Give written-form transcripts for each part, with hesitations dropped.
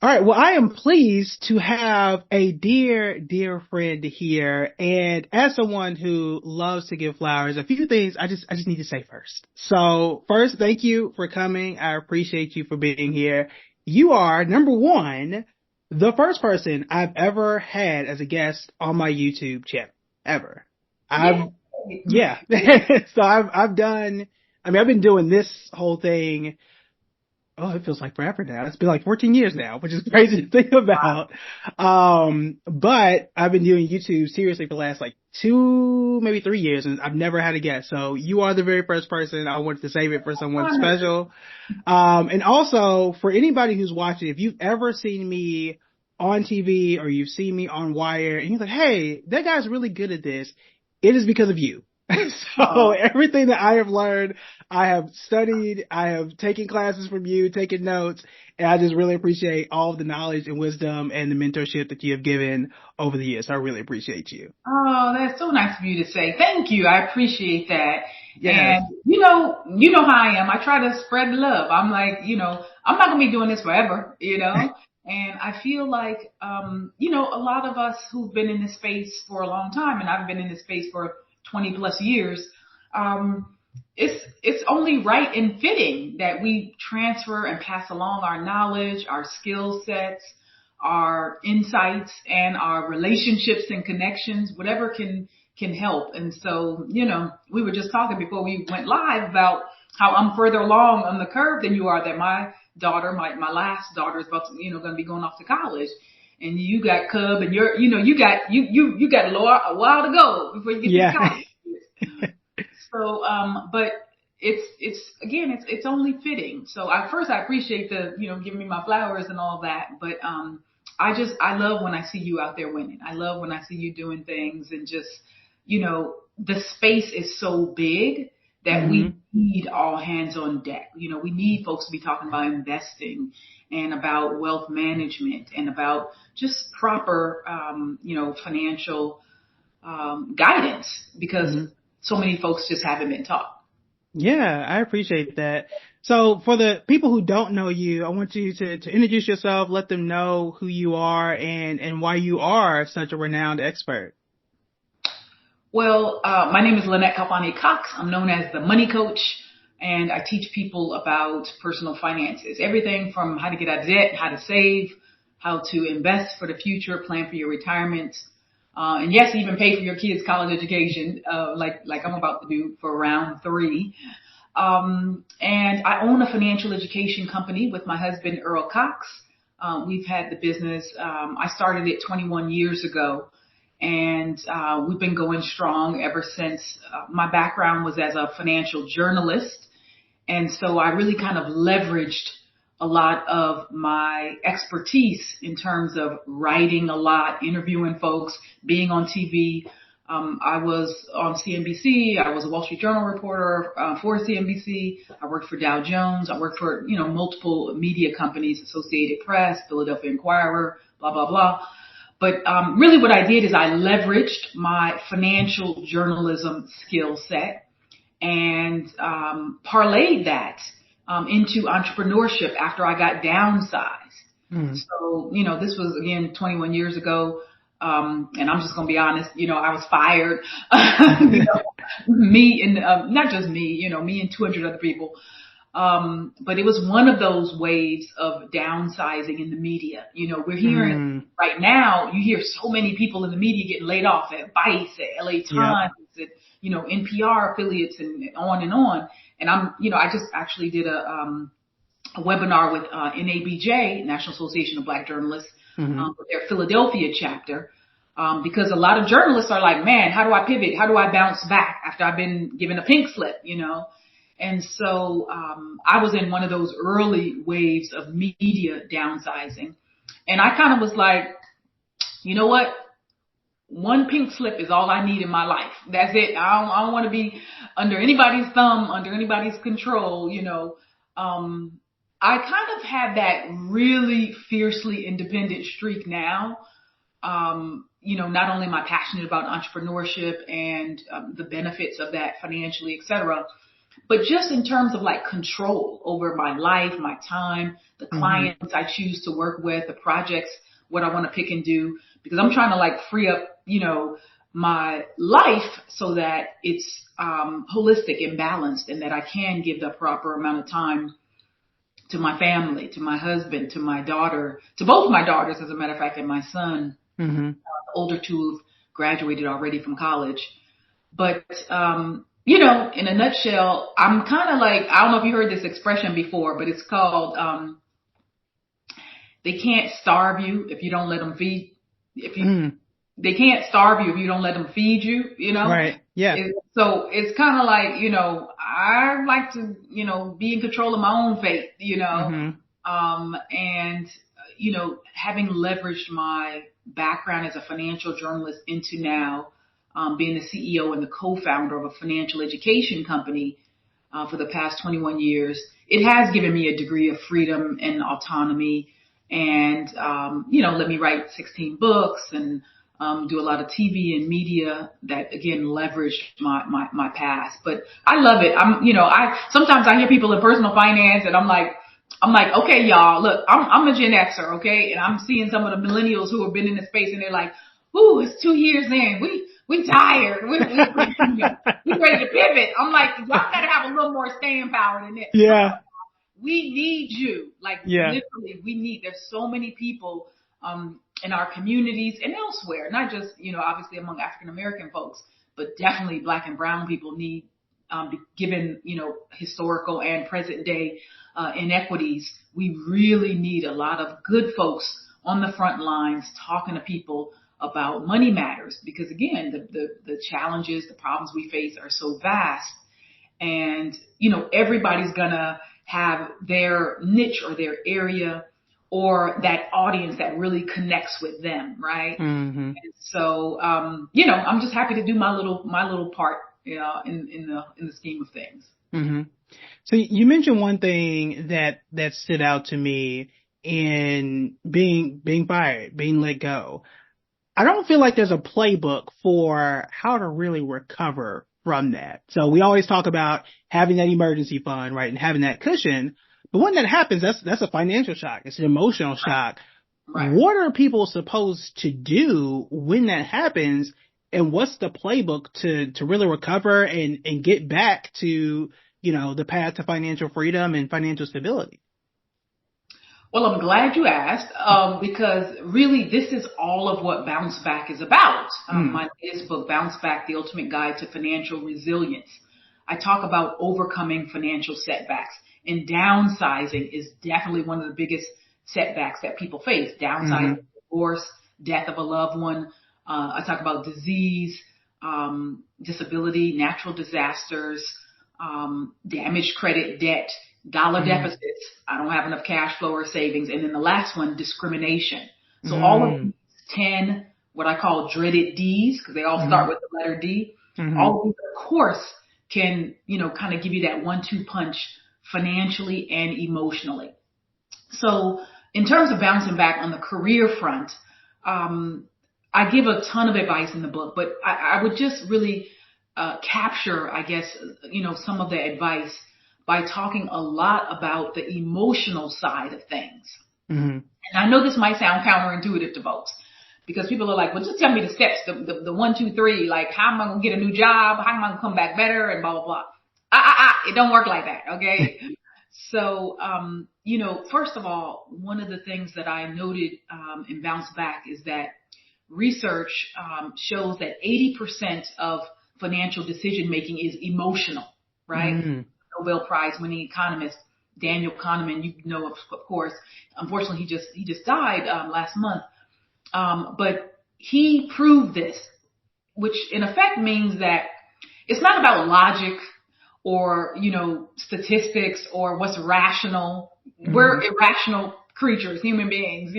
All right. Well, I am pleased to have a dear, dear friend here. And as someone who loves to give flowers, a few things I just need to say first. So first, thank you for coming. I appreciate you for being here. You are number one, the first person I've ever had as a guest on my YouTube channel ever. Yeah. I've, yeah. So I've done, I've been doing this whole thing. Oh, it feels like forever now. It's been like 14 years now, which is crazy to think about. But I've been doing YouTube seriously for the last like 2, maybe 3 years, and I've never had a guest. So you are the very first person. I wanted to save it for someone special. And also for anybody who's watching, if you've ever seen me on TV or you've seen me on Wire and you're like, hey, that guy's really good at this, it is because of you. So everything that I have learned, I have studied, I have taken classes from you, taken notes, and I just really appreciate all of the knowledge and wisdom and the mentorship that you have given over the years. So I really appreciate you. Oh, that's so nice of you to say. Thank you. I appreciate that. Yes. And you know how I am. I try to spread love. I'm like, I'm not gonna be doing this forever, And I feel like, a lot of us who've been in this space for a long time, and I've been in this space for 20 plus years, it's only right and fitting that we transfer and pass along our knowledge, our skill sets, our insights, and our relationships and connections, whatever can help. And so, we were just talking before we went live about how I'm further along on the curve than you are. That my daughter, my last daughter, is about to, going to be going off to college. And you got Cub, and you got a while to go before you get to Yeah. college. So, but it's only fitting. So first I appreciate the, giving me my flowers and all that. But, I love when I see you out there winning. I love when I see you doing things and just, the space is so big that we need all hands on deck. We need folks to be talking about investing and about wealth management and about just proper, financial, guidance because so many folks just haven't been taught. Yeah, I appreciate that. So for the people who don't know you, I want you to introduce yourself, let them know who you are and why you are such a renowned expert. Well, my name is Lynnette Khalfani-Cox. I'm known as the money coach, and I teach people about personal finances. Everything from how to get out of debt, how to save, how to invest for the future, plan for your retirement, and yes, even pay for your kids' college education, like I'm about to do for round 3. And I own a financial education company with my husband, Earl Cox. We've had the business. I started it 21 years ago. And we've been going strong ever since. My background was as a financial journalist. And so I really kind of leveraged a lot of my expertise in terms of writing a lot, interviewing folks, being on TV. I was on CNBC. I was a Wall Street Journal reporter for CNBC. I worked for Dow Jones. I worked for, multiple media companies, Associated Press, Philadelphia Inquirer, blah, blah, blah. But really what I did is I leveraged my financial journalism skill set and parlayed that into entrepreneurship after I got downsized. So, this was, again, 21 years ago. And I'm just going to be honest, I was fired. Me and not just me, me and 200 other people. But it was one of those waves of downsizing in the media. We're hearing right now, you hear so many people in the media getting laid off at Vice, at LA Times, at, NPR affiliates and on and on. And I just actually did a webinar with NABJ, National Association of Black Journalists, with their Philadelphia chapter. Because a lot of journalists are like, man, how do I pivot? How do I bounce back after I've been given a pink slip, And so I was in one of those early waves of media downsizing. And I kind of was like, you know what? One pink slip is all I need in my life. That's it. I don't want to be under anybody's thumb, under anybody's control, I kind of have that really fiercely independent streak now. Not only am I passionate about entrepreneurship and the benefits of that financially, et cetera, But just in terms of like control over my life, my time, the clients I choose to work with, the projects, what I want to pick and do, because I'm trying to like free up, my life so that it's holistic and balanced, and that I can give the proper amount of time to my family, to my husband, to my daughter, to both my daughters, as a matter of fact, and my son. The older two have graduated already from college. But, in a nutshell, I'm kind of like, I don't know if you heard this expression before, but it's called, they can't starve you if you don't let them feed, they can't starve you if you don't let them feed you, Right. Yeah. So it's kind of like, I like to, be in control of my own fate, and, having leveraged my background as a financial journalist into now, being the CEO and the co-founder of a financial education company, for the past 21 years, it has given me a degree of freedom and autonomy, and, let me write 16 books and, do a lot of TV and media that again leveraged my past. But I love it. Sometimes I hear people in personal finance and I'm like, okay, y'all, look, I'm a Gen Xer, okay? And I'm seeing some of the millennials who have been in the space and they're like, ooh, it's 2 years in. We tired. We ready to pivot. I'm like, y'all gotta have a little more staying power than this. Yeah. We need you. Like literally, there's so many people, in our communities and elsewhere, not just, obviously among African American folks, but definitely Black and brown people need, given, historical and present day, inequities. We really need a lot of good folks on the front lines talking to people about money matters, because again, the challenges, the problems we face are so vast, and, everybody's gonna have their niche or their area or that audience that really connects with them, right? And so, I'm just happy to do my little part, in the scheme of things. So you mentioned one thing that stood out to me in being fired, being let go. I don't feel like there's a playbook for how to really recover from that. So we always talk about having that emergency fund, right, and having that cushion. But when that happens, that's a financial shock. It's an emotional shock. Right. What are people supposed to do when that happens? And what's the playbook to really recover and get back to, the path to financial freedom and financial stability? Well, I'm glad you asked, because really this is all of what Bounce Back is about. My latest book, Bounce Back, The Ultimate Guide to Financial Resilience. I talk about overcoming financial setbacks, and downsizing is definitely one of the biggest setbacks that people face. Downsizing, divorce, death of a loved one. I talk about disease, disability, natural disasters, damaged credit, debt, dollar deficits. I don't have enough cash flow or savings. And then the last one, discrimination. So all of these 10, what I call dreaded Ds, because they all start with the letter D. All of these, of course, can, kind of give you that 1-2 punch financially and emotionally. So in terms of bouncing back on the career front, I give a ton of advice in the book, but I would just really capture, I guess, some of the advice by talking a lot about the emotional side of things. And I know this might sound counterintuitive to folks, because people are like, well, just tell me the steps, the 1, 2, 3, like how am I going to get a new job? How am I going to come back better? And blah, blah, blah. It don't work like that. Okay. So, first of all, one of the things that I noted, in Bounce Back is that research, shows that 80% of financial decision making is emotional, right? Nobel Prize winning economist Daniel Kahneman, of course. Unfortunately, he just died last month. But he proved this, which in effect means that it's not about logic or, statistics or what's rational. We're irrational creatures, human beings,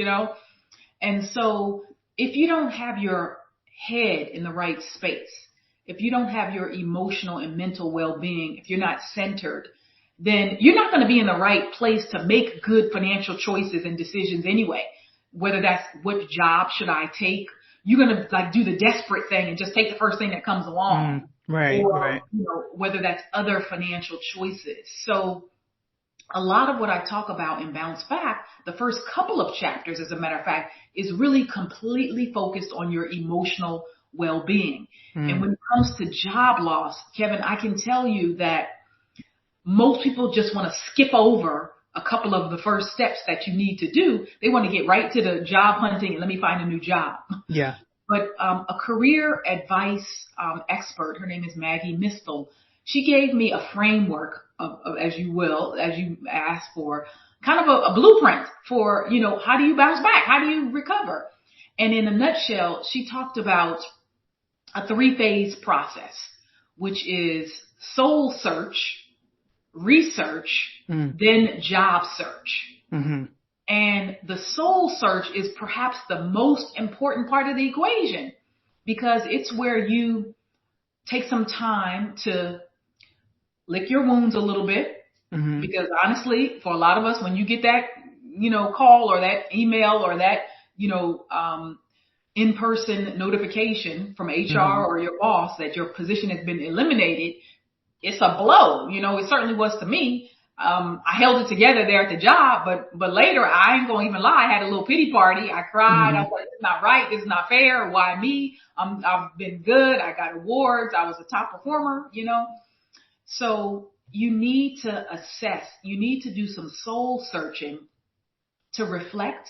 And so if you don't have your head in the right space, if you don't have your emotional and mental well-being, if you're not centered, then you're not going to be in the right place to make good financial choices and decisions anyway. Whether that's what job should I take, you're going to like do the desperate thing and just take the first thing that comes along. Right, or, right. whether that's other financial choices. So a lot of what I talk about in Bounce Back, the first couple of chapters, as a matter of fact, is really completely focused on your emotional well-being. And Mm. when it comes to job loss, Kevin, I can tell you that most people just want to skip over a couple of the first steps that you need to do. They want to get right to the job hunting and let me find a new job. Yeah. But a career advice expert, her name is Maggie Mistel, she gave me a framework as you asked for, kind of a blueprint for, how do you bounce back? How do you recover? And in a nutshell, she talked about a 3-phase process, which is soul search, research, Mm. then job search. Mm-hmm. And the soul search is perhaps the most important part of the equation because it's where you take some time to lick your wounds a little bit. Mm-hmm. Because honestly, for a lot of us, when you get that, call or that email or that, in-person notification from HR Mm-hmm. or your boss that your position has been eliminated, it's a blow. It certainly was to me. I held it together there at the job, but later I ain't gonna even lie. I had a little pity party. I cried. I Mm-hmm. was like, it's not right. This is not fair. Why me? I've been good. I got awards. I was a top performer. So you need to assess. You need to do some soul searching to reflect,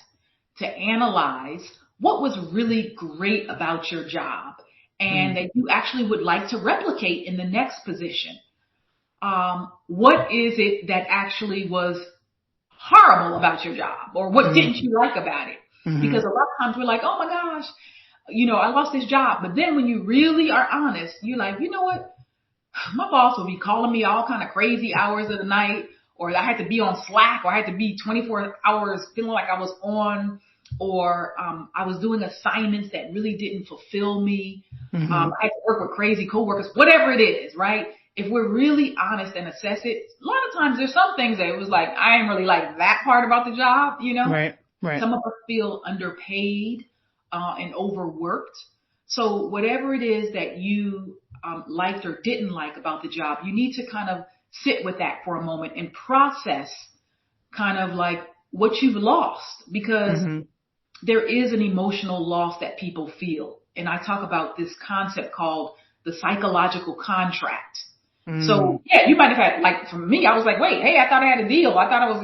to analyze what was really great about your job and Mm. that you actually would like to replicate in the next position. What is it that actually was horrible about your job or what Mm. didn't you like about it? Mm-hmm. Because a lot of times we're like, oh my gosh, I lost this job. But then when you really are honest, you're like, you know what? My boss will be calling me all kind of crazy hours of the night, or I had to be on Slack, or I had to be 24 hours feeling like I was on, or I was doing assignments that really didn't fulfill me. Mm-hmm. I had to work with crazy coworkers, whatever it is, right? If we're really honest and assess it, a lot of times there's some things that it was like, I didn't really like that part about the job. Right, right. Some of us feel underpaid and overworked. So whatever it is that you liked or didn't like about the job, you need to kind of sit with that for a moment and process kind of like what you've lost because Mm-hmm. there is an emotional loss that people feel. And I talk about this concept called the psychological contract. Mm. So yeah, you might have had, like for me, I was like, wait, hey, I thought I had a deal. I thought I was,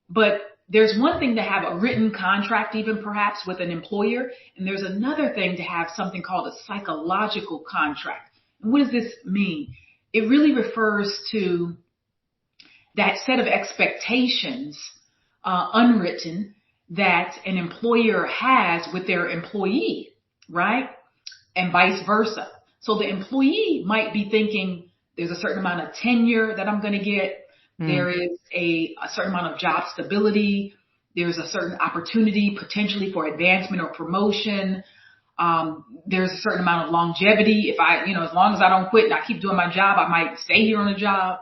but there's one thing to have a written contract, even perhaps with an employer. And there's another thing to have something called a psychological contract. And what does this mean? It really refers to that set of expectations, unwritten, that an employer has with their employee, right? And vice versa. So the employee might be thinking there's a certain amount of tenure that I'm going to get. There is a certain amount of job stability. There's a certain opportunity potentially for advancement or promotion. There's a certain amount of longevity. If as long as I don't quit and I keep doing my job, I might stay here on the job.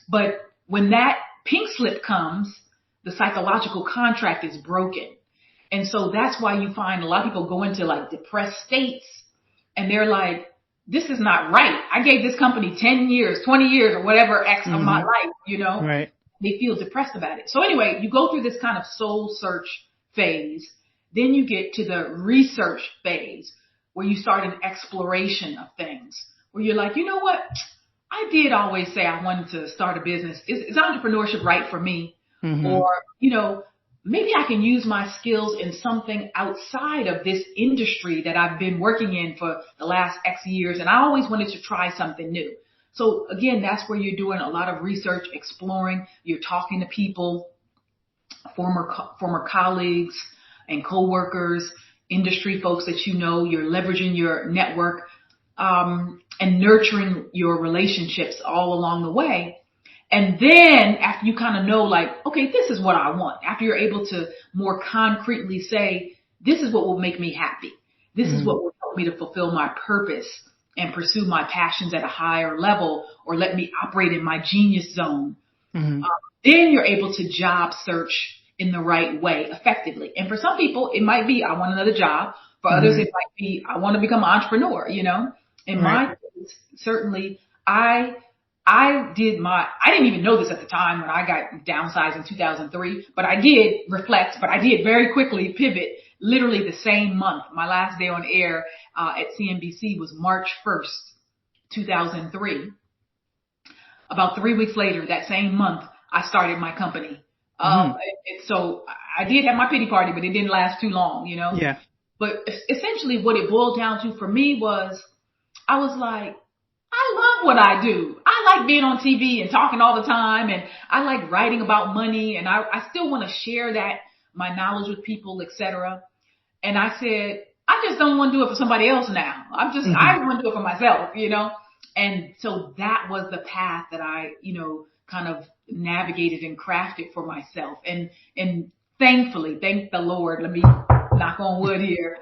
But when that pink slip comes, the psychological contract is broken. And so that's why you find a lot of people go into like depressed states and they're like, this is not right. I gave this company 10 years, 20 years or whatever X of my life, Right. They feel depressed about it. So anyway, you go through this kind of soul search phase. Then you get to the research phase where you start an exploration of things where you're like, you know what? I did always say I wanted to start a business. Is entrepreneurship right for me? Mm-hmm. Or, maybe I can use my skills in something outside of this industry that I've been working in for the last X years. And I always wanted to try something new. So again, that's where you're doing a lot of research, exploring, you're talking to people, former colleagues and coworkers, industry folks that you're leveraging your network, and nurturing your relationships all along the way. And then after you kind of know like, okay, this is what I want. After you're able to more concretely say, this is what will make me happy. This is what will help me to fulfill my purpose and pursue my passions at a higher level or let me operate in my genius zone. Mm-hmm. Then you're able to job search in the right way effectively. And for some people, it might be, I want another job. For others, it might be, I want to become an entrepreneur, In Right. my case, certainly, I I didn't even know this at the time when I got downsized in 2003, but I did reflect, but I did very quickly pivot literally the same month. My last day on air, at CNBC was March 1st, 2003. About 3 weeks later, that same month, I started my company. Mm-hmm. So I did have my pity party, but it didn't last too long, you know. Yeah. But essentially, what it boiled down to for me was, I was like, I love what I do. I like being on TV and talking all the time, and I like writing about money, and I still want to share that, my knowledge with people, etc. And I said, I just don't want to do it for somebody else now. Mm-hmm. I want to do it for myself, you know? And so that was the path that I, kind of navigated and crafted for myself. And thankfully, thank the Lord, let me knock on wood here.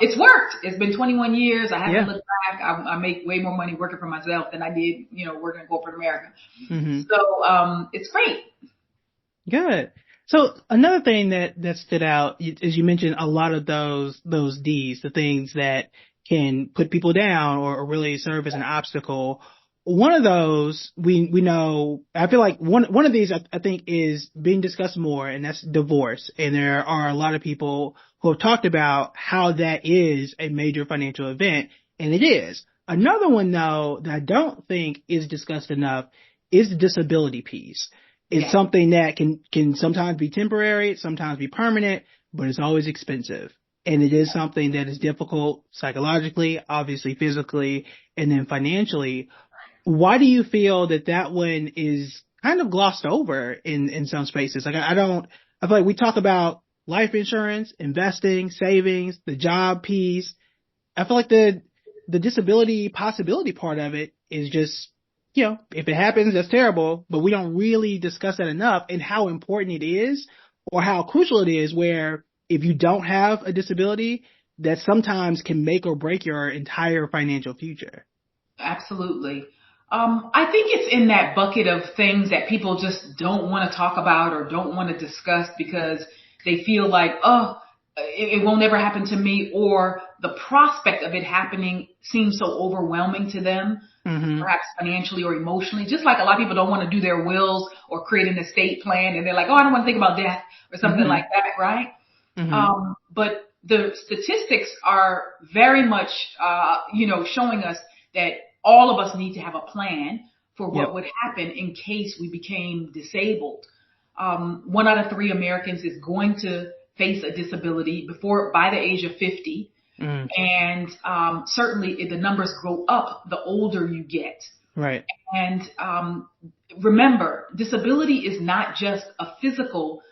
It's worked. It's been 21 years. I haven't Yeah. looked back. I make way more money working for myself than I did, working in corporate America. Mm-hmm. So, it's great. Good. So another thing that stood out is you mentioned a lot of those D's, the things that can put people down or really serve as an obstacle. One of those we know, I feel like one of these I think is being discussed more, and that's divorce. And there are a lot of people who have talked about how that is a major financial event, and it is. Another one though that I don't think is discussed enough is the disability piece. It's Yeah, something that can sometimes be temporary, sometimes be permanent, but it's always expensive. And it is something that is difficult psychologically, obviously physically, and then financially. Why do you feel that one is kind of glossed over in some spaces? Like I feel like we talk about life insurance, investing, savings, the job piece. I feel like the disability possibility part of it is just, if it happens, that's terrible, but we don't really discuss that enough, and how important it is or how crucial it is, where if you don't have a disability, that sometimes can make or break your entire financial future. absolutely. I think it's in that bucket of things that people just don't want to talk about or don't want to discuss because they feel like, oh, it won't ever happen to me, or the prospect of it happening seems so overwhelming to them, Mm-hmm. perhaps financially or emotionally. Just like a lot of people don't want to do their wills or create an estate plan, and they're like, oh, I don't want to think about death or something Mm-hmm. like that, right? Mm-hmm. But the statistics are very much, showing us that all of us need to have a plan for what Yep. would happen in case we became disabled. 1 out of 3 Americans is going to face a disability by the age of 50. Mm. And certainly the numbers go up the older you get. Right. And remember, disability is not just a physical.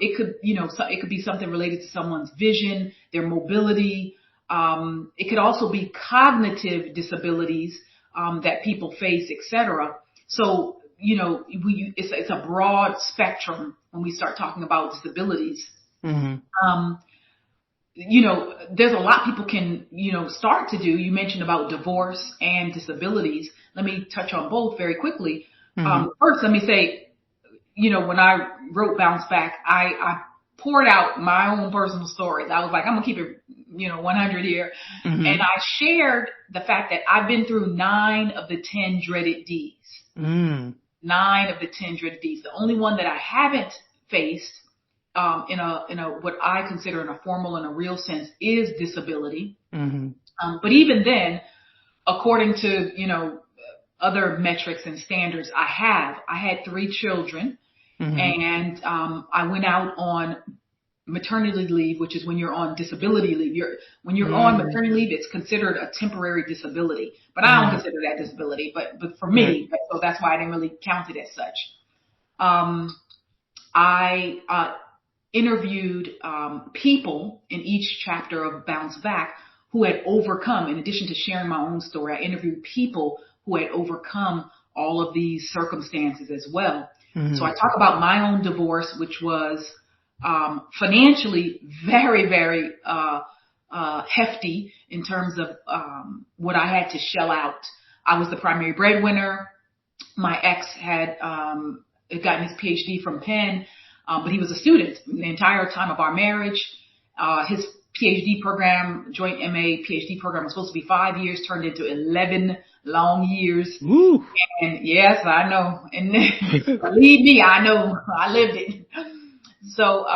It could be something related to someone's vision, their mobility. It could also be cognitive disabilities that people face, etc. So, it's a broad spectrum when we start talking about disabilities. Mm-hmm. Um, there's a lot people can, start to do. You mentioned about divorce and disabilities. Let me touch on both very quickly. Mm-hmm. First, let me say, when I wrote Bounce Back, I poured out my own personal stories. I was like, I'm going to keep it, 100 here. Mm-hmm. And I shared the fact that I've been through 9 of the 10 dreaded Ds. Mm. 9 of the 10 dreaded Ds. The only one that I haven't faced in a what I consider in a formal and a real sense is disability. Mm-hmm. But even then, according to other metrics and standards, I had 3 children, Mm-hmm. and I went out on maternity leave, which is when you're on disability leave. When you're on Mm. maternity leave, it's considered a temporary disability, but I don't Mm. consider that disability. But for Right. me, so that's why I didn't really count it as such. I interviewed people in each chapter of Bounce Back who had overcome, in addition to sharing my own story, I interviewed people who had overcome all of these circumstances as well. So Mm-hmm. I talk about my own divorce, which was financially very, very hefty in terms of what I had to shell out. I was the primary breadwinner. My ex had gotten his PhD from Penn, but he was a student the entire time of our marriage. His PhD program, joint MA PhD program was supposed to be 5 years, turned into 11 long years. Woo. And yes, I know. And believe me, I know. I lived it. So,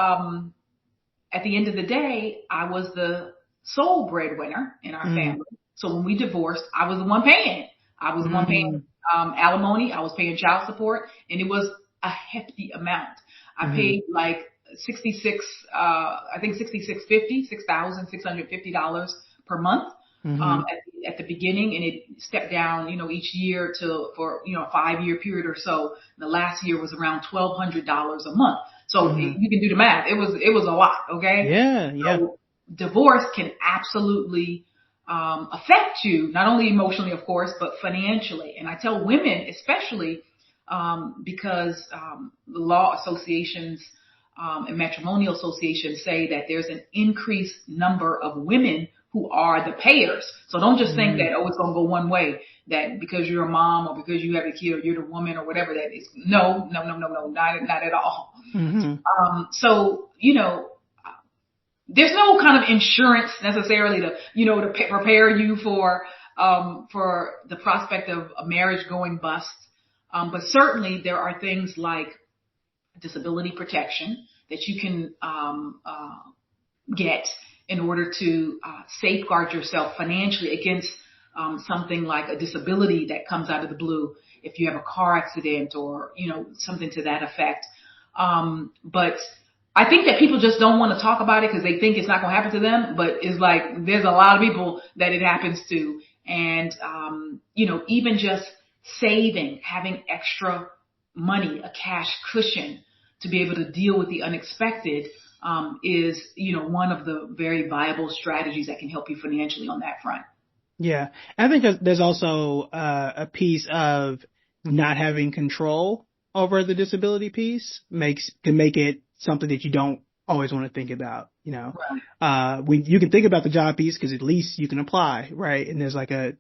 at the end of the day, I was the sole breadwinner in our family. So when we divorced, I was the one paying. I was the one paying alimony. I was paying child support, and it was a hefty amount. I paid like $6,650 per month at the beginning, and it stepped down, each year for a 5-year period or so. The last year was around $1,200 a month. So you can do the math. It was a lot. Okay. Yeah. So divorce can absolutely affect you, not only emotionally, of course, but financially. And I tell women, especially, because the law associations and matrimonial associations say that there's an increased number of women who are the payers. So don't just think that, it's going to go one way, that because you're a mom or because you have a kid or you're the woman or whatever that is. No, not at all. So, there's no kind of insurance necessarily to prepare you for the prospect of a marriage going bust. But certainly there are things like disability protection that you can get in order to safeguard yourself financially against something like a disability that comes out of the blue if you have a car accident or, something to that effect. But I think that people just don't want to talk about it because they think it's not going to happen to them. But it's like there's a lot of people that it happens to. And, even just saving, having extra money, a cash cushion to be able to deal with the unexpected is, one of the very viable strategies that can help you financially on that front. Yeah. I think there's also a piece of not having control over the disability piece can make it something that you don't always want to think about, Right. When you can think about the job piece because at least you can apply, right? And there's like a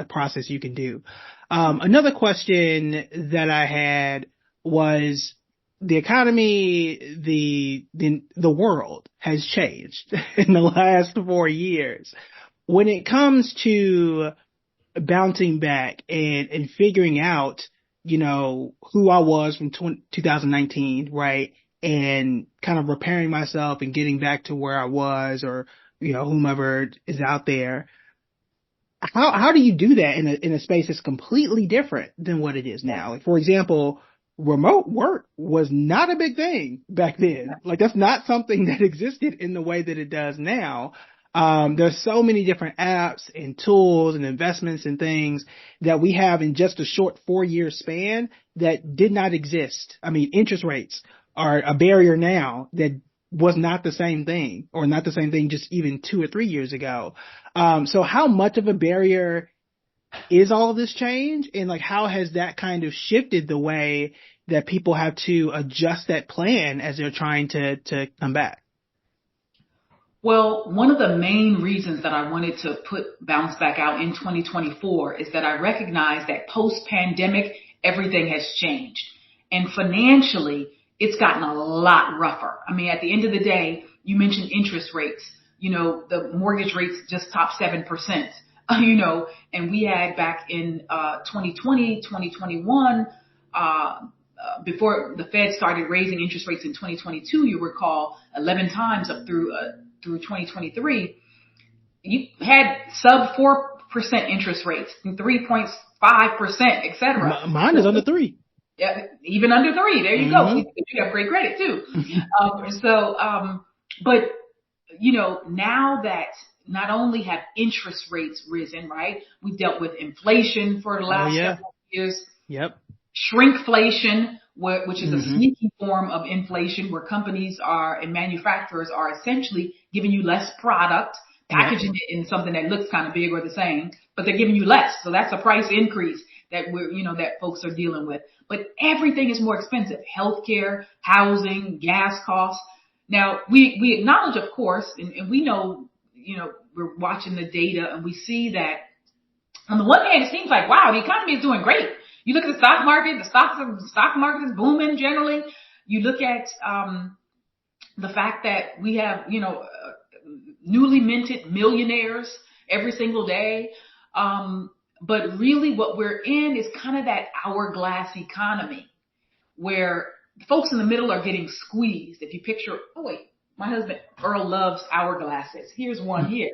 process you can do. Another question that I had was the economy, the world has changed in the last 4 years. When it comes to bouncing back and figuring out, who I was from 2019, right? And kind of repairing myself and getting back to where I was or, whomever is out there. How do you do that in a space that's completely different than what it is now? Like, for example, remote work was not a big thing back then. Like, that's not something that existed in the way that it does now. There's so many different apps and tools and investments and things that we have in just a short 4-year span that did not exist. I mean, interest rates are a barrier now that was not the same thing or not the same thing just even 2 or 3 years ago. So how much of a barrier is all of this change? And like, how has that kind of shifted the way that people have to adjust that plan as they're trying to come back? Well, one of the main reasons that I wanted to put Bounce Back out in 2024 is that I recognize that post-pandemic, everything has changed. And financially, it's gotten a lot rougher. I mean, at the end of the day, you mentioned interest rates. The mortgage rates just topped 7%, and we had back in 2020, 2021, before the Fed started raising interest rates in 2022, you recall 11 times up through 2023, you had sub 4% interest rates, 3.5%, et cetera. Mine is under 3. Yeah, even under 3. There you go. You have great credit too. But now that not only have interest rates risen, right? We've dealt with inflation for the last several years. Yep. Shrinkflation, which is a sneaky form of inflation where companies and manufacturers are essentially giving you less product, packaging it in something that looks kind of big or the same, but they're giving you less. So that's a price increase that that folks are dealing with. But everything is more expensive. Healthcare, housing, gas costs. Now we acknowledge, of course, and we know, we're watching the data and we see that on the one hand, it seems like, wow, the economy is doing great. You look at the stock market, the stock market is booming generally. You look at the fact that we have, newly minted millionaires every single day. But really what we're in is kind of that hourglass economy where folks in the middle are getting squeezed. If you picture, oh wait, my husband Earl loves hourglasses. Here's one here.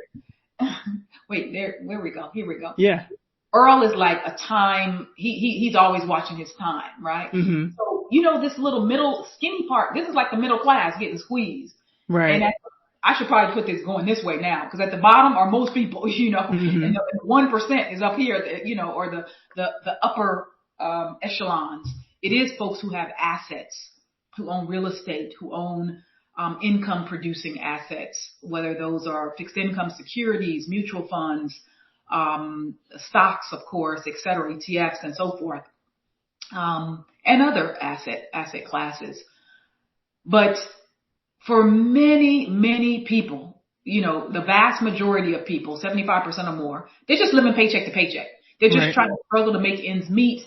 Wait, where we go. Here we go. Yeah. Earl is like a time, he's always watching his time, right? Mm-hmm. So, this little middle skinny part, this is like the middle class getting squeezed. Right. And I should probably put this going this way now, because at the bottom are most people, Mm-hmm. and the 1% is up here, or the upper echelons. It is folks who have assets, who own real estate, who own income producing assets, whether those are fixed income securities, mutual funds, stocks, of course, et cetera, ETFs and so forth, and other asset classes. But for many, many people, the vast majority of people, 75% or more, they're just living paycheck to paycheck. They're just Right. trying to struggle to make ends meet.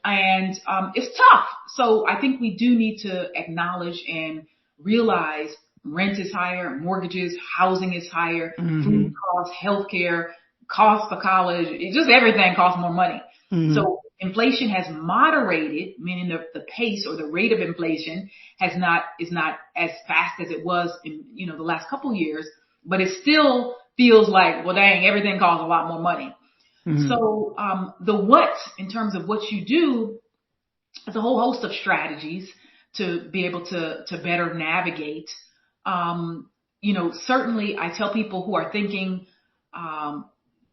And it's tough. So I think we do need to acknowledge and realize rent is higher, mortgages, housing is higher, Mm-hmm. food costs, healthcare, cost for college, just everything costs more money. Mm-hmm. So inflation has moderated, meaning the pace or the rate of inflation is not as fast as it was in, the last couple of years, but it still feels like, well, dang, everything costs a lot more money. Mm-hmm. So, the what in terms of what you do is a whole host of strategies to be able to better navigate. Certainly I tell people who are thinking,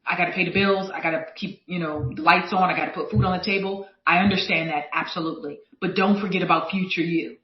I got to pay the bills. I got to keep, the lights on. I got to put food on the table. I understand that. Absolutely. But don't forget about future you.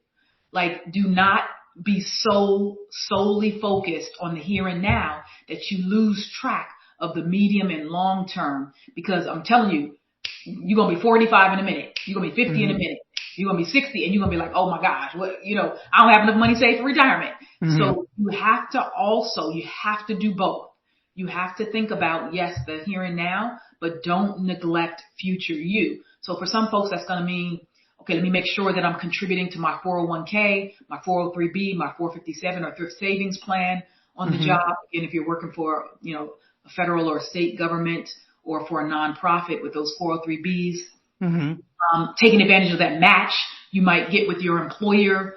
Like, do not be so solely focused on the here and now that you lose track of the medium and long term, because I'm telling you, you're going to be 45 in a minute. You're going to be 50 in a minute. You're going to be 60 and you're going to be like, oh my gosh, what, I don't have enough money saved for retirement. Mm-hmm. So you have to do both. You have to think about, yes, the here and now, but don't neglect future you. So for some folks, that's going to mean, okay, let me make sure that I'm contributing to my 401k, my 403b, my 457 or thrift savings plan on the job. Again, if you're working for, a federal or state government or for a nonprofit with those 403bs, taking advantage of that match you might get with your employer.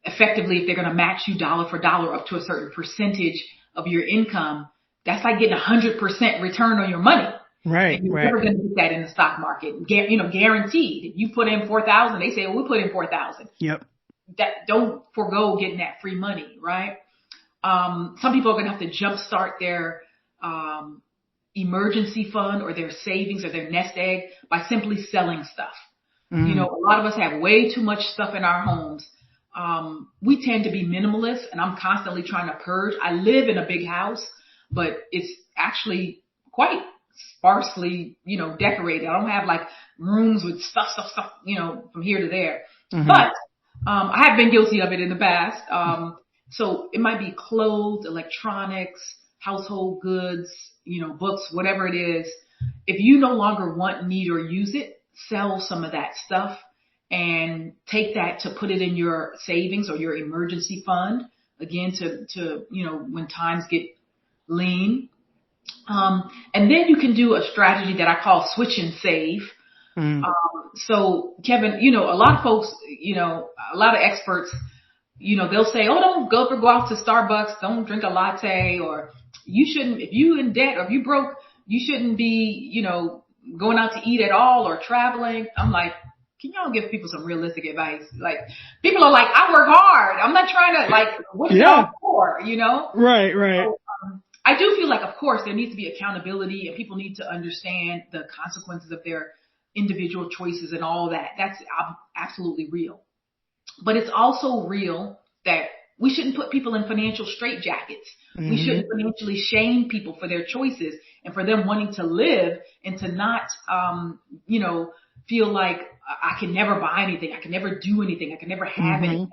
Effectively, if they're going to match you dollar for dollar up to a certain percentage of your income, that's like getting 100% return on your money. Right. And you're right. never going to get that in the stock market. Guaranteed. If you put in 4,000, they say, well, we put in 4,000. Yep. Don't forego getting that free money, right? Some people are going to have to jumpstart their emergency fund or their savings or their nest egg by simply selling stuff. Mm-hmm. A lot of us have way too much stuff in our homes. We tend to be minimalist, and I'm constantly trying to purge. I live in a big house, but it's actually quite sparsely, decorated. I don't have like rooms with stuff, from here to there. Mm-hmm. But I have been guilty of it in the past. So it might be clothes, electronics, household goods, books, whatever it is. If you no longer want, need, or use it, sell some of that stuff and take that to put it in your savings or your emergency fund, again, to when times get lean. And then you can do a strategy that I call switch and save. So Kevin, a lot of folks, a lot of experts, they'll say, oh, don't go out to Starbucks. Don't drink a latte, or you shouldn't, if you in debt or if you broke, you shouldn't be, going out to eat at all or traveling. I'm like, can y'all give people some realistic advice? Like, people are like, I work hard. I'm not trying to what's it all for, Right, right. So, I do feel like, of course, there needs to be accountability and people need to understand the consequences of their individual choices and all that. That's absolutely real. But it's also real that we shouldn't put people in financial straitjackets. Mm-hmm. We shouldn't financially shame people for their choices and for them wanting to live and to not, feel like I can never buy anything. I can never do anything. I can never have anything.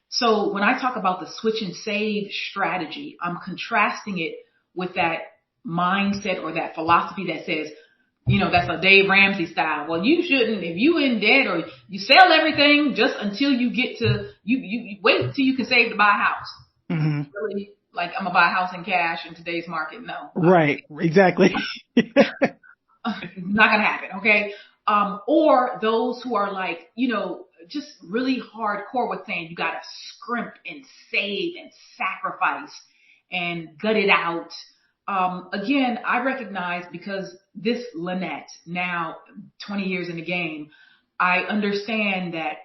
So when I talk about the switch and save strategy, I'm contrasting it with that mindset or that philosophy that says, that's a Dave Ramsey style. Well, you shouldn't, if you in debt or you sell everything just until you get to, you wait until you can save to buy a house. Mm-hmm. Really, like I'm gonna buy a house in cash in today's market. No. Right. Exactly. Not gonna happen. Okay. Or those who are like, just really hardcore with saying you gotta scrimp and save and sacrifice and gut it out. Again, I recognize, because this Lynnette, now 20 years in the game, I understand that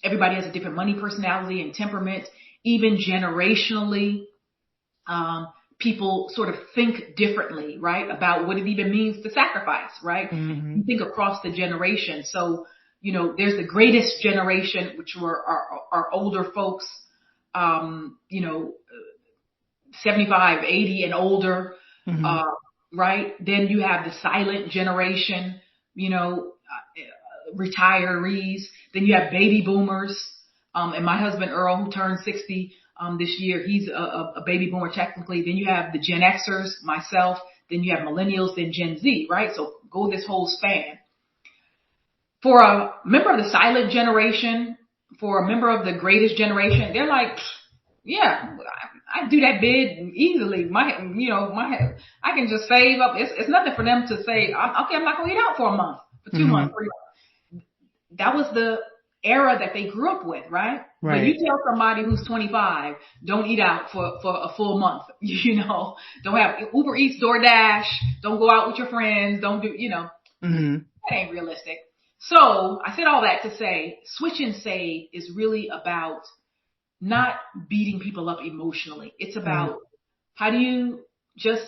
everybody has a different money personality and temperament, even generationally. People sort of think differently, right, about what it even means to sacrifice, right? Mm-hmm. You think across the generation. So, there's the greatest generation, which were our older folks, 75, 80 and older, Mm-hmm. right? Then you have the silent generation, retirees. Then you have baby boomers. And my husband Earl, who turned 60 this year, he's a baby boomer technically. Then you have the Gen Xers, myself. Then you have millennials, then Gen Z, right? So go this whole span. For a member of the silent generation, for a member of the greatest generation, they're like, yeah, I do that bid easily. I can just save up. It's nothing for them to say, okay, I'm not going to eat out for a month, for 2 months, 3 months. That was the era that they grew up with, right? Right. But you tell somebody who's 25, don't eat out for a full month, don't have Uber Eats, DoorDash, don't go out with your friends, don't do, that ain't realistic. So I said all that to say, switch and save is really about not beating people up emotionally. It's about how do you just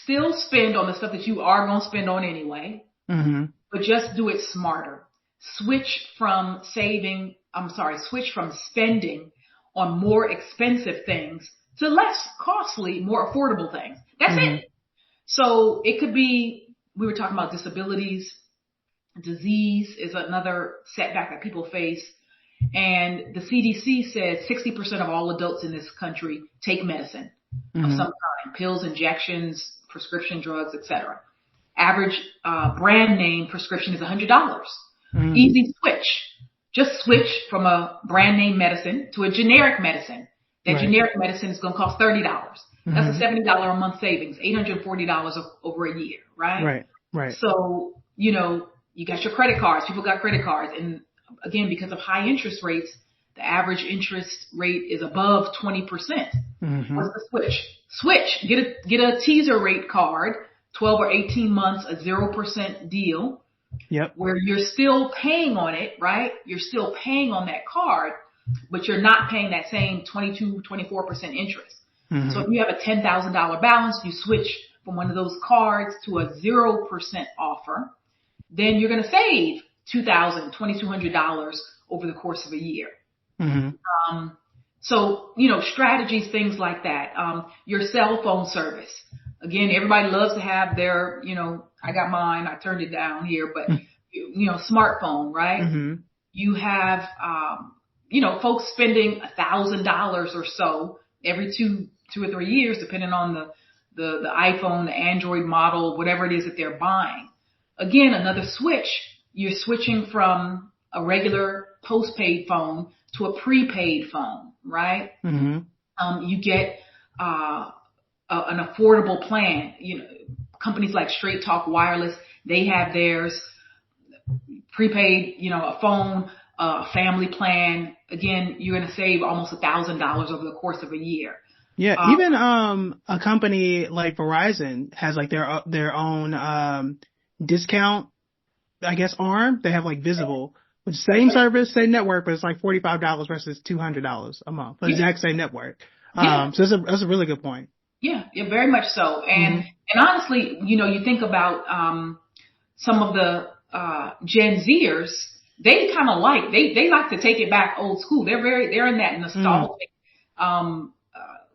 still spend on the stuff that you are going to spend on anyway, but just do it smarter. Switch from spending on more expensive things to less costly, more affordable things. That's it. So it could be, we were talking about disabilities. Disease is another setback that people face. And the CDC says 60% of all adults in this country take medicine of some kind, pills, injections, prescription drugs, etc. Average brand name prescription is $100. Easy switch. Just switch from a brand name medicine to a generic medicine. That generic medicine is going to cost $30. That's a $70 a month savings, $840 over a year, right? Right. So, you got your credit cards. People got credit cards. And again, because of high interest rates, the average interest rate is above 20%. What's the switch? Switch. Get a teaser rate card, 12 or 18 months, a 0% deal. Yep. Where you're still paying on it, right? You're still paying on that card, but you're not paying that same 22, 24% interest. So if you have a $10,000 balance, you switch from one of those cards to a 0% offer, then you're going to save $2,000, $2,200 over the course of a year. So, strategies, things like that. Your cell phone service. Again, everybody loves to have their, I got mine, I turned it down here, but, smartphone, right? You have, folks spending $1,000 or so every two or 3 years, depending on the iPhone, the Android model, whatever it is that they're buying. Again, another switch. You're switching from a regular postpaid phone to a prepaid phone, right? You get an affordable plan. Companies like Straight Talk Wireless, they have theirs. Prepaid, a phone, a family plan. Again, you're going to save almost $1,000 over the course of a year. Yeah, even a company like Verizon has like their own discount, I guess, arm. They have like Visible, which same service, same network, but it's like $45 versus $200 a month. The exact same network. So that's a really good point. Yeah, very much so. And honestly, you think about some of the Gen Zers, they kind of they like to take it back old school. They're in that nostalgic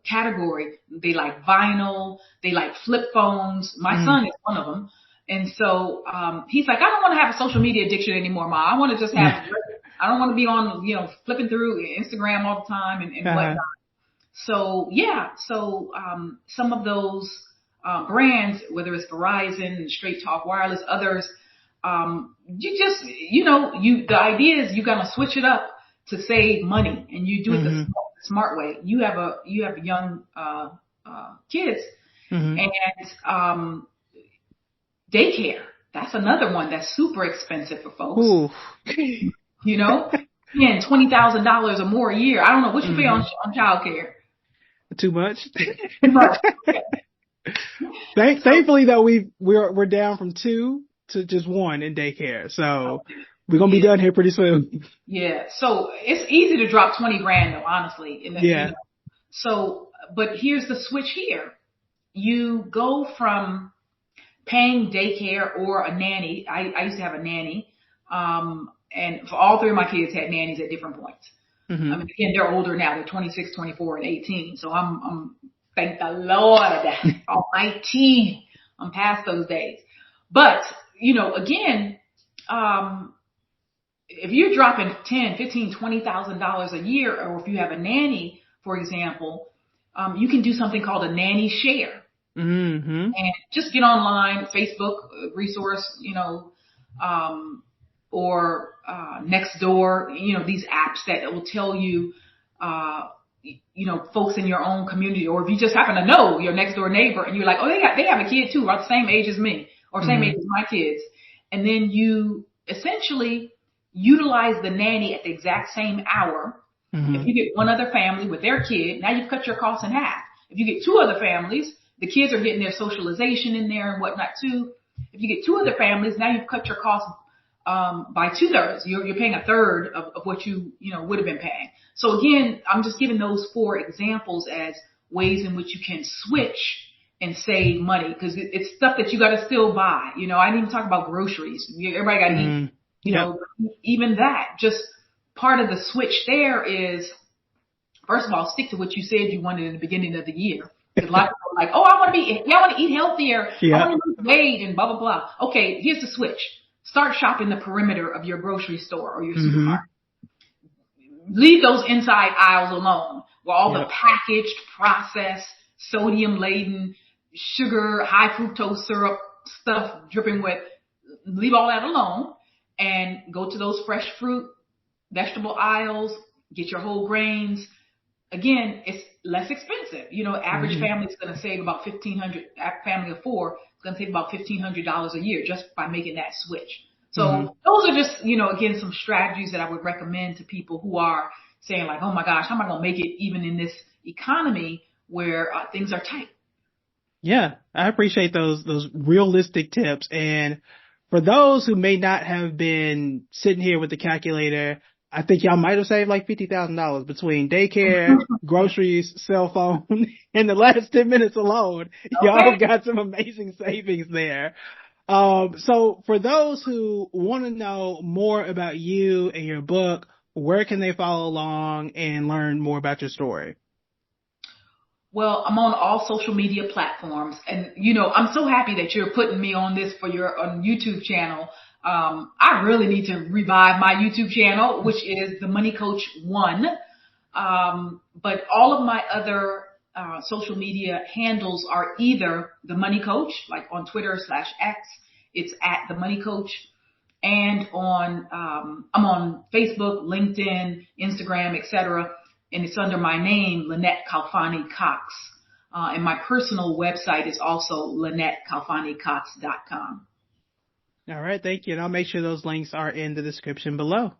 category. They like vinyl. They like flip phones. My son is one of them. And so he's like, I don't want to have a social media addiction anymore, Ma. I want to just have, I don't want to be on, flipping through Instagram all the time and whatnot. So, some of those brands, whether it's Verizon, Straight Talk Wireless, others, you just, the idea is you're going to switch it up to save money, and you do it the smart smart way. You have young kids, Mm-hmm. and daycare. That's another one that's super expensive for folks. Ooh. You know, and $20,000 or more a year. I don't know what you pay Mm-hmm. on childcare. Too much. Too much. Thankfully, though, we're down from 2 to just 1 in daycare, so we're gonna be done here pretty soon. Yeah. So it's easy to drop 20 grand though, honestly. Yeah. So, but here's the switch here. You go from paying daycare or a nanny. I used to have a nanny. And for all 3 of my kids had nannies at different points. Mm-hmm. I mean, again, they're older now. They're 26, 24, and 18. So I'm thank the Lord Almighty. I'm past those days. But, again, if you're dropping $10,000, $15,000, $20,000 a year, or if you have a nanny, for example, you can do something called a nanny share. Mm-hmm. And just get online, Facebook resource, or Nextdoor, these apps that will tell you, folks in your own community, or if you just happen to know your next door neighbor and you're like, oh, they have a kid too, about the same age as me, or same age as my kids. And then you essentially utilize the nanny at the exact same hour. Mm-hmm. If you get one other family with their kid, now you've cut your costs in half. If you get 2 other families, the kids are getting their socialization in there and whatnot too. If you get 2 other families, now you've cut your costs by 2/3. You're paying 1/3 of what you would have been paying. So again, I'm just giving those 4 examples as ways in which you can switch and save money, because it's stuff that you got to still buy. I didn't even talk about groceries. Everybody got to eat. Even that, just part of the switch there is, first of all, stick to what you said you wanted in the beginning of the year. Because a lot of people are like, oh, I want to eat healthier. I want to lose weight and blah, blah, blah. Okay, here's the switch. Start shopping the perimeter of your grocery store or your supermarket. Leave those inside aisles alone, where all the packaged, processed, sodium-laden, sugar, high fructose syrup stuff dripping wet. Leave all that alone and go to those fresh fruit, vegetable aisles. Get your whole grains. Again, it's less expensive. Average family is going to save about $1,500. Family of 4 is going to save about $1,500 a year just by making that switch. So those are just, again, some strategies that I would recommend to people who are saying like, oh my gosh, how am I going to make it even in this economy where things are tight? Yeah, I appreciate those realistic tips. And for those who may not have been sitting here with the calculator, I think y'all might have saved like $50,000 between daycare, groceries, cell phone, in the last 10 minutes alone. Y'all got some amazing savings there. So for those who want to know more about you and your book, where can they follow along and learn more about your story? Well, I'm on all social media platforms, and I'm so happy that you're putting me on this for your YouTube channel. I really need to revive my YouTube channel, which is the Money Coach 1. But all of my other social media handles are either the Money Coach, like on Twitter/X, it's at the Money Coach, and I'm on Facebook, LinkedIn, Instagram, etc. And it's under my name, Lynnette Khalfani-Cox. And my personal website is also LynnetteKhalfani-Cox.com. All right, thank you. And I'll make sure those links are in the description below.